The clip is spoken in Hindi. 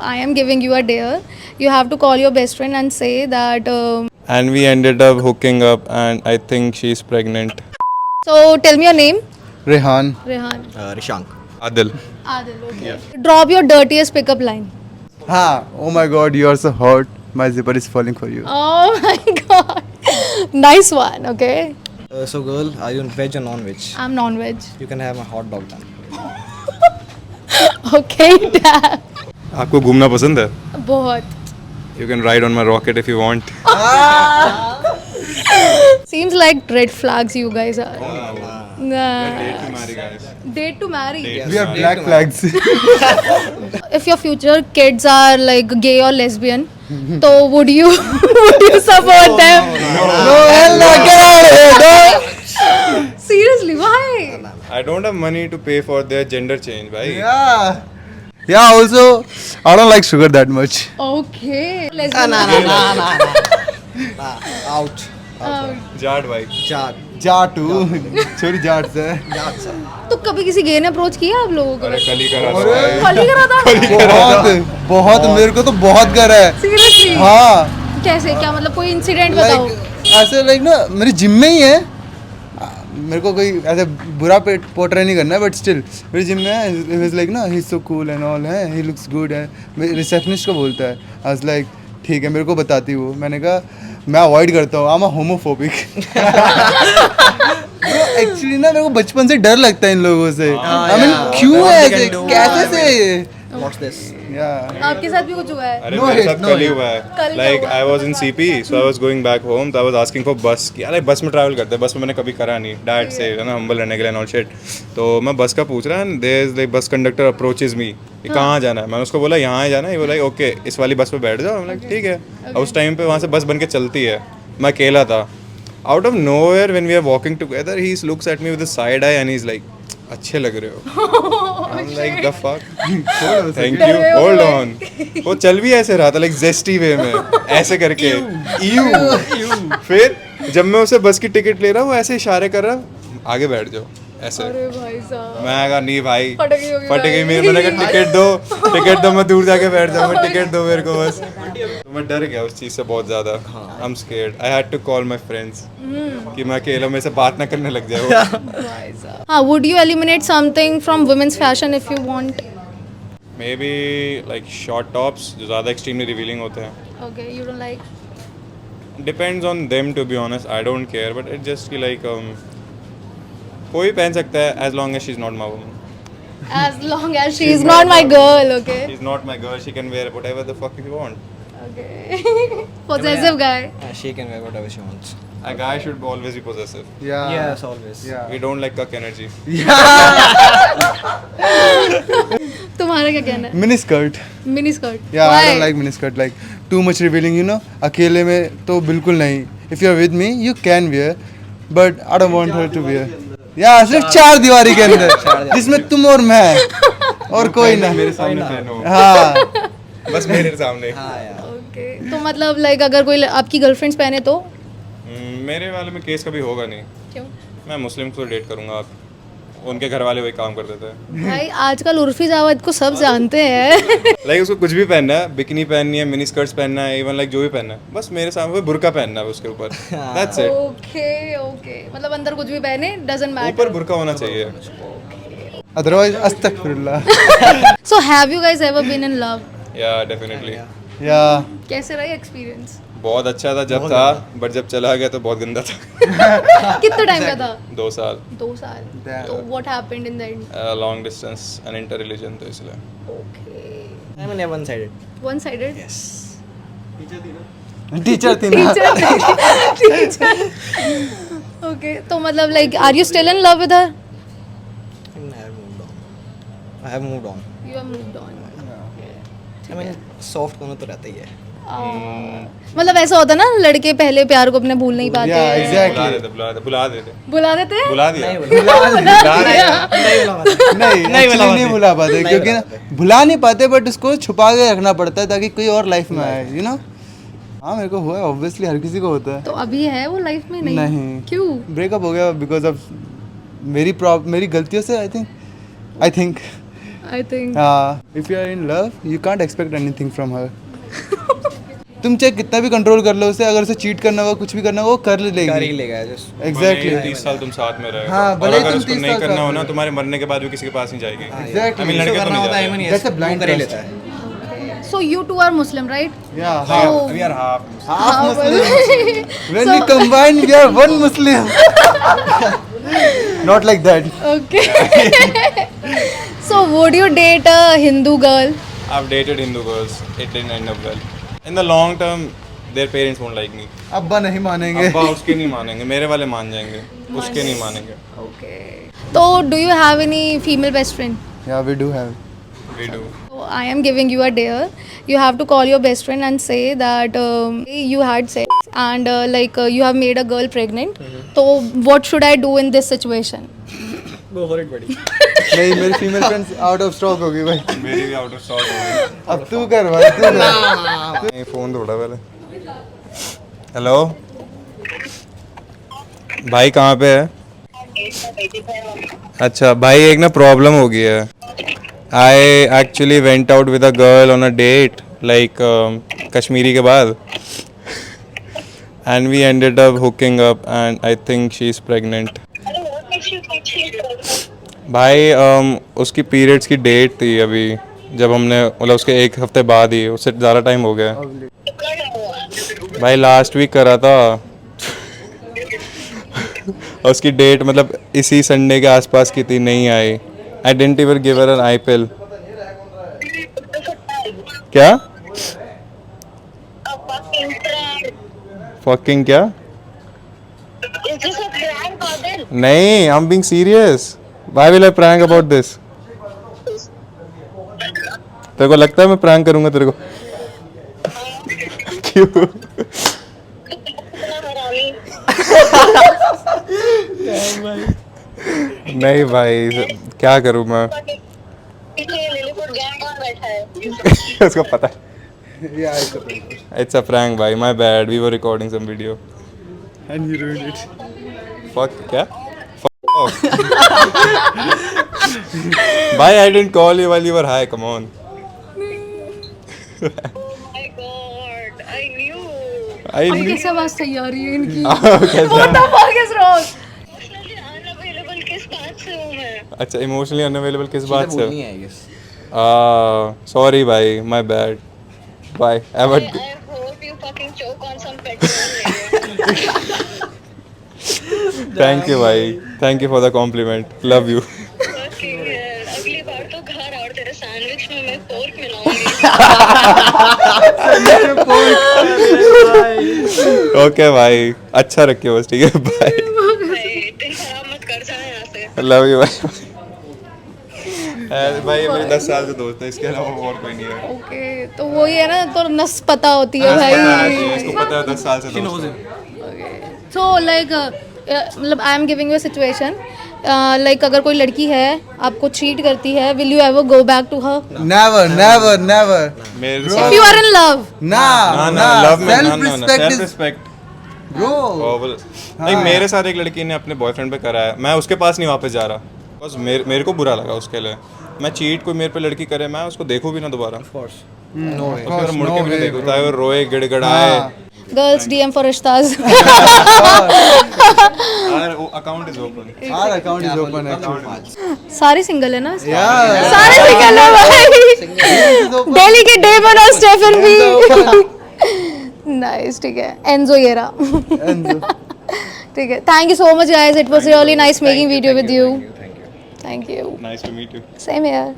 I am giving you a dare. You have to call your best friend and say that. And we ended up hooking up, and I think she's pregnant. So tell me your name. Rehan. Rehan. Rishank. Adil. Adil. Okay. Drop your dirtiest pickup line. Ha! Oh my god, you are so hot. My zipper is falling for you. Oh my god. Nice one. Okay. So girl, are you veg or non-veg? I'm non-veg. You can have my hot dog then. Okay. Damn. आपको घूमना पसंद है? बहुत. You can ride on my rocket if you want. Seems like red flags you guys are. Nah. Date to marry, guys. Date to marry. We are black flags. If your future kids are like gay or lesbian, so would you support them? No, hell no, get out of here. Seriously, why? I don't have money to pay for their gender change, bhai. Yeah. Yeah, also, I don't like sugar that much. Okay. Lesbian. Out. Jat भाई. Jad. जाटू छोरी जाट से तो कभी किसी गे ने अप्रोच किया आप लोगों को? अरे कल ही करा था भाई. कल ही करा था? बहुत मेरे को तो बहुत कर है. Seriously? हाँ, कैसे? क्या मतलब कोई इंसिडेंट बताओ? ऐसे लाइक ना मेरी जिम में ही है. मेरे को कोई ऐसे बुरा पोर्ट्रे नहीं करना है, बट स्टिल मेरी जिम में है. लाइक ना he is so cool and all है, ही लुक्स गुड है. रिसेप्शनिस्ट को बोलता है. आई वाज लाइक ठीक है, मेरे को बताती वो. मैंने कहा मैं अवॉइड करता हूँ, आई एम होमोफोबिक. एक्चुअली ना मेरे को बचपन से डर लगता है इन लोगों से. आई मीन क्यों है ऐसे, कैसे से? What's this? Yeah. आपके साथ भी कुछ हुआ है? अरे No मेरे hate, साथ no कल ही hate. हुआ कल है. क्या Like हुआ? I was in CP, so I was going back home. So I was asking for bus. कि अरे बस में ट्रैवल करते हैं. बस में मैंने कभी करा नहीं. डैड से है ना हम्बल रहने के लिए, नॉट शिट. तो मैं बस का पूछ रहा है. There is like bus conductor approaches me. कि कहाँ जाना है? मैंने उसको बोला यहाँ जाना है. ये बोला ओके इस वाली बस पे बैठ जाओ. मैं ठीक है. और उस टाइम पे वहाँ से बस बन के चलती है. मैं अकेला था. Out of nowhere when we are walking together, he looks at me with a side eye and he's like, अच्छे लग रहे हो. I'm like the fuck. Thank you. Hold on. वो चल भी ऐसे रहा था like zesty way में ऐसे करके. Ew. फिर जब मैं उसे बस की टिकट ले रहा हूँ वो ऐसे इशारे कर रहा आगे बैठ जाओ ऐसे. अरे भाई साहब. मैं कहा नहीं भाई फट गई होगी फट गई भाई. मेरी. मैंने कहा टिकट दो मैं दूर जाके बैठ जाऊंगा. टिकट दो मेरे को बस. तो मैं डर गया उस चीज़ से बहुत ज़्यादा. I am scared. I had to call my friends कि मैं अकेला मेरे से बात ना करने लग जाए वो. हाँ, would you eliminate something from women's fashion if you want? May be like short tops जो ज़्यादा एक्सट्रीमली रिवीलिंग होते हैं. Okay, you don't like. Depends on them to be honest. I don't care but it just की लाइक कोई भी पहन सकता है as long as she is not my woman. As long as she is not my girl, okay? She is not my girl. She can wear whatever the fuck you want. Okay. Possessive guy. She can wear whatever she wants. A guy should always be possessive. Yeah. Yes, always. Yeah. We don't like cuck energy. तुम्हारा क्या कहना है? Mini skirt. Mini skirt. Yeah, Why? I don't like mini skirt. Like too much revealing, you know. अकेले में तो बिल्कुल नहीं. If you're with me, you can wear, but I don't want her to wear. Yeah, सिर्फ चार दीवारी के अंदर जिसमें तुम और मैं और कोई ना. मेरे सामने पहनो. हाँ. बस मेरे सामने. हाँ यार. Okay. तो मतलब लाइक अगर कोई आपकी गर्लफ्रेंड्स पहने तो? मेरे वाले में केस कभी होगा नहीं. क्यों? मैं मुस्लिम को डेट करूंगा. आप उनके घर वाले वही काम कर देते हैं. भाई आजकल उर्फी जावेद को सब जानते हैं. लाइक उसको कुछ भी पहनना है. बिकनी पहननी है, मिनी स्कर्ट्स पहनना है, इवन लाइक जो भी पहनना है बस मेरे सामने वो बुर्का पहनना है उसके ऊपर. That's it. ओके मतलब अंदर कुछ भी पहने डजंट ऊपर मैटर. बुर्का होना चाहिए. Otherwise, अस्तगफिरुल्लाह. So have you guys ever been in love? Yeah definitely. Yeah. कैसे रहा एक्सपीरियंस? बहुत अच्छा था जब था बट जब चला गया तो बहुत गंदा था. कितना टाइम का था? 2 साल. 2 साल. तो what happened in the end? Long distance and inter religion तो इसलिए. Okay. I mean, yeah, one-sided. One sided? Yes. Teacher थी ना. ओके तो मतलब like are you still in love with her? I have moved on. You have moved on. I mean, soft होना तो रहता ही है. मतलब ऐसा होता ना लड़के पहले प्यार को अपने भूल नहीं पाते. Yeah, हैं. exactly. बुला देते. बुला देते हैं? बुला दिया. नहीं actually नहीं भुला पाते क्योंकि ना भुला नहीं पाते बट उसको छुपा के रखना पड़ता है ताकि कोई और लाइफ में आए, you know. हाँ मेरे को हुआ है, ऑब्वियसली हर किसी को होता है. तो अभी है वो लाइफ में? नहीं. क्यों? ब्रेकअप हो गया बिकॉज ऑफ मेरी गलतियों से. I think I think. if you are in love, you can't expect anything from her. तुम चाहे कितना भी कंट्रोल कर लो उसे, अगर उसे चीट करना होगा, कुछ भी करना होगा, वो कर लेगी. कर ही लेगा जस्ट. Exactly. 30 साल तुम साथ में रहे हाँ, और भले ही अगर तुम उसको 30 नहीं साल करना साथ हो ना, में तुम्हारे मरने के बाद भी किसी के पास नहीं जाएगी. Exactly. I mean, लड़के तो करना नहीं होता है जाते. That's a blind कर ही trust. लेता है. So you two are Muslim, right? Yeah. So- We are half. Half Muslim. When So- we combine, we are one Muslim. Not like that. Okay. So would you date a Hindu girl? I've dated Hindu girls. It didn't end up well. In the long term, their parents won't like me. अब्बा नहीं मानेंगे. अब्बा उसके नहीं मानेंगे, मेरे वाले मान जाएंगे, उसके नहीं मानेंगे. Okay. So do you have any female best friend? Yeah, we do have. We do. So I am giving you a dare. You have to call your best friend and say that you had sex and you have made a girl pregnant. So what should I do in this situation? Go for it, buddy. नहीं, मेरी female friends out of stock हो गई भाई. मेरी भी आउट ऑफ स्टॉक हो गई. अब तू कर भाई, तू कर. नहीं, फोन थोड़ा पहले. हेलो भाई, कहाँ पे है? अच्छा भाई, एक ना प्रॉब्लम हो गई है. I actually went out with a girl on a date, like Kashmiri के बाद, and we ended up hooking up, and I think she's pregnant. भाई उसकी पीरियड्स की डेट थी अभी, जब हमने मतलब उसके एक हफ्ते बाद ही, उससे ज़्यादा टाइम हो गया. भाई लास्ट वीक करा था. उसकी डेट मतलब इसी संडे के आसपास की थी, नहीं आई. I didn't even give her an eye pill. क्या? Fucking क्या? नहीं, I'm being serious. Why will I prank about this? तेरे को लगता है मैं प्रैंक करूंगा तेरे को? क्यों? नहीं भाई, क्या करूँ मैं? उसको पता है. Yeah, It's a prank भाई, my bad. We were recording some video. and you ruined it. Fuck क्या? Fuck off. Bhai, I didn't call you while you were high. Come on. My God, I knew. I और knew. कैसे आवाज सही आ रही है इनकी? कैसा? What the fuck is wrong? Emotionally unavailable किस बात से हूँ मैं? अच्छा, इमोशनली अनअवेलेबल किस बात से? बोलनी है, I guess. सॉरी भाई, my bad. Bye. Have a I hope you fucking choke on some petrol later. Thank you भाई. Thank you for the compliment. Love you. Fucking hell. अगली बार तो घर और तेरे सैंडविच में मैं पोर्क मिलाऊंगी. ओके भाई, अच्छा रखिए बस, ठीक है. बाय. भाई, दिन खराब मत कर जाना यहाँ से. लव यू भाई. भाई मेरे 10 साल से दोस्त है, इसके अलावा और कोई नहीं है. ओके, तो वही है ना, तो नस पता होती है पता है, भाई. इसको पता है 10 साल से दोस्त है. सो लाइक मतलब I am giving you a situation, like अगर कोई लड़की है आपको चीट करती है, will you ever go back to her? Never, never, never. मेरे इफ साथ you are in love? Nah, ना लव में ना Self-respect self is, respect. bro. नहीं, मेरे साथ एक लड़की ने अपने बॉयफ्रेंड पे करा है, मैं उसके पास नहीं वापस जा रहा. बस मेरे को बुरा लगा उसके लिए. मैं चीट कोई मेरे पे लड़की करे, मैं उसको देखूं भी ना दोबारा. Of course. No way. और फिर मुड़ के भी नहीं देखूं, चाहे वो रोए गिड़गिड़ाए. गर्ल्स डीएम फॉर रिश्ताज. Our account is open. Our account is open actually. सारे सिंगल है ना? Yeah. सारे सिंगल है भाई. दिल्ली के डेमन और स्टेफन भी. नाइस, ठीक है. एंजो येरा. ठीक है. Thank you so much guys. It was really nice making video with you. Thank you. Nice to meet you. Same here.